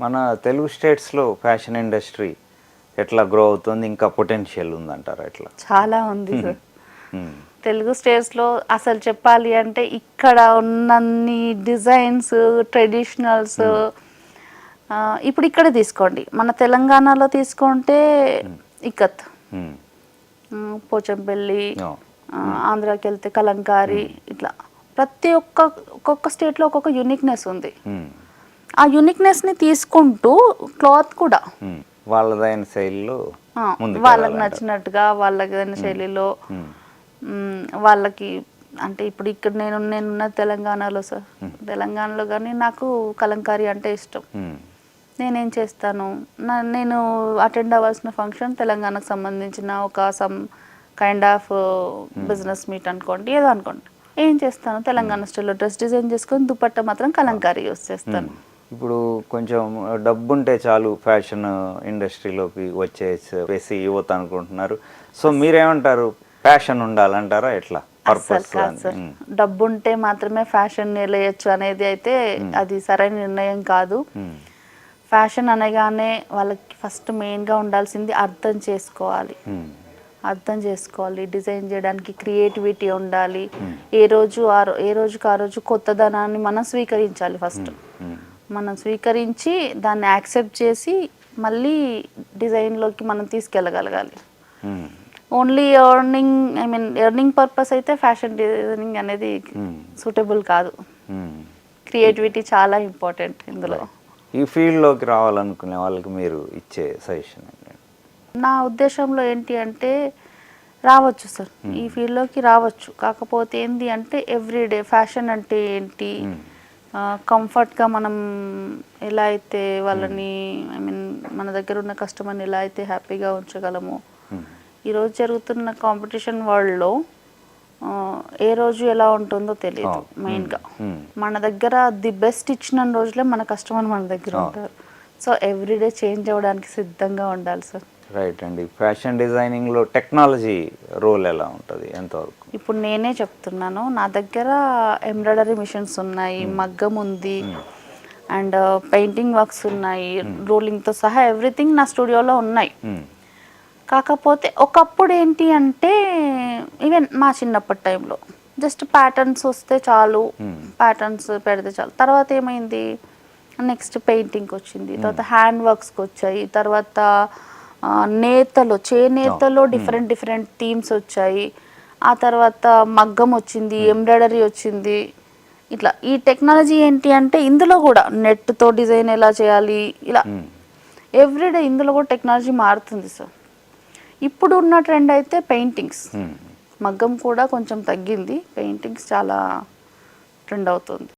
మన తెలుగు స్టేట్స్లో fashion industry ఎట్లా గ్రో అవుతుంది, ఇంకా పొటెన్షియల్ ఉందంటారా? ఎట్లా? చాలా ఉంది సార్. తెలుగు స్టేట్స్లో అసలు చెప్పాలి అంటే ఇక్కడ ఉన్నన్ని డిజైన్స్, ట్రెడిషనల్స్ ఇప్పుడు ఇక్కడ తీసుకోండి, మన తెలంగాణలో తీసుకుంటే ఇక్కత్, పోచంపల్లి, ఆంధ్రాకి వెళ్తే కలంకారీ, ఇట్లా ప్రతి ఒక్కొక్క స్టేట్లో ఒక్కొక్క యూనిక్నెస్ ఉంది. ఆ యూనిక్నెస్ని తీసుకుంటూ క్లాత్ కూడా వాళ్ళదైన శైలిలో వాళ్ళకి నచ్చినట్టుగా వాళ్ళదైన శైలిలో వాళ్ళకి అంటే ఇప్పుడు ఇక్కడ నేనున్న తెలంగాణలో సార్, తెలంగాణలో కానీ నాకు కలంకారీ అంటే ఇష్టం. నేనేం చేస్తాను, నేను అటెండ్ అవ్వాల్సిన ఫంక్షన్ తెలంగాణకు సంబంధించిన ఒక some kind of business meet అనుకోండి, ఏదో అనుకోండి, ఏం చేస్తాను తెలంగాణ స్టైల్లో డ్రెస్ డిజైన్ చేసుకొని దుపట్టా మాత్రం కలంకారీ యూస్ చేస్తాను. ఇప్పుడు కొంచెం డబ్బు ఉంటే చాలు ఫ్యాషన్ ఇండస్ట్రీలోకి వచ్చేసి యువత అనుకుంటున్నారు. సో మీరేమంటారు, ఫ్యాషన్ ఉండాలంటారా? ఎట్లా పర్పస్? డబ్బు ఉంటే మాత్రమే ఫ్యాషన్ నిలయచ్చు అనేది అయితే అది సరైన నిర్ణయం కాదు. ఫ్యాషన్ అనగానే వాళ్ళకి ఫస్ట్ మెయిన్గా ఉండాల్సింది అర్థం చేసుకోవాలి. డిజైన్ చేయడానికి క్రియేటివిటీ ఉండాలి. ఏ రోజుకి ఆ రోజు కొత్తదనాన్ని మనం స్వీకరించాలి. ఫస్ట్ మనం స్వీకరించి దాన్ని యాక్సెప్ట్ చేసి మళ్ళీ డిజైన్లోకి మనం తీసుకెళ్ళగలగాలి. ఓన్లీ ఎర్నింగ్ పర్పస్ అయితే ఫ్యాషన్ డిజైనింగ్ అనేది సూటబుల్ కాదు. క్రియేటివిటీ చాలా ఇంపార్టెంట్ ఇందులో. ఈ ఫీల్డ్లోకి రావాలనుకునే వాళ్ళకి మీరు ఇచ్చే సజెషన్ ఏంటి? నా ఉద్దేశంలో ఏంటి అంటే రావచ్చు సార్, ఈ ఫీల్డ్లోకి రావచ్చు. కాకపోతే ఏంటి అంటే ఎవ్రీడే ఫ్యాషన్ అంటే ఏంటి, కంఫర్ట్గా మనం ఎలా అయితే వాళ్ళని మన దగ్గర ఉన్న కస్టమర్ని ఎలా అయితే హ్యాపీగా ఉంచగలము. ఈరోజు జరుగుతున్న కాంపిటీషన్ వరల్డ్లో ఏ రోజు ఎలా ఉంటుందో తెలియదు. మెయిన్గా మన దగ్గర ది బెస్ట్ ఇచ్చిన రోజులే మన కస్టమర్ మన దగ్గర ఉంటారు. సో ఎవ్రీడే చేంజ్ అవ్వడానికి సిద్ధంగా ఉండాలి సార్. రైట్ అండి. ఫ్యాషన్ డిజైనింగ్లో టెక్నాలజీ రోల్ ఎలా ఉంటుంది, ఎంతవరకు? ఇప్పుడు నేనే చెప్తున్నాను, నా దగ్గర ఎంబ్రాయిడరీ మిషన్స్ ఉన్నాయి, మగ్గం ఉంది, అండ్ పెయింటింగ్ వర్క్స్ ఉన్నాయి, రోలింగ్తో సహా ఎవ్రీథింగ్ నా స్టూడియోలో ఉన్నాయి. కాకపోతే ఒకప్పుడు ఏంటి అంటే ఈవెన్ మా చిన్నప్పటి టైంలో జస్ట్ ప్యాటర్న్స్ వస్తే చాలు, ప్యాటర్న్స్ పెడితే చాలు. తర్వాత ఏమైంది, నెక్స్ట్ పెయింటింగ్కి వచ్చింది, తర్వాత హ్యాండ్ వర్క్స్కి వచ్చాయి, తర్వాత చేనేతలో డిఫరెంట్ థీమ్స్ వచ్చాయి, ఆ తర్వాత మగ్గం వచ్చింది, ఎంబ్రాయిడరీ వచ్చింది. ఇట్లా ఈ టెక్నాలజీ ఏంటి అంటే ఇందులో కూడా నెట్తో డిజైన్ ఎలా చేయాలి, ఇలా ఎవ్రీడే ఇందులో కూడా టెక్నాలజీ మారుతుంది సార్. ఇప్పుడు ఉన్న ట్రెండ్ అయితే పెయింటింగ్స్, మగ్గం కూడా కొంచెం తగ్గింది, పెయింటింగ్స్ చాలా ట్రెండ్ అవుతుంది.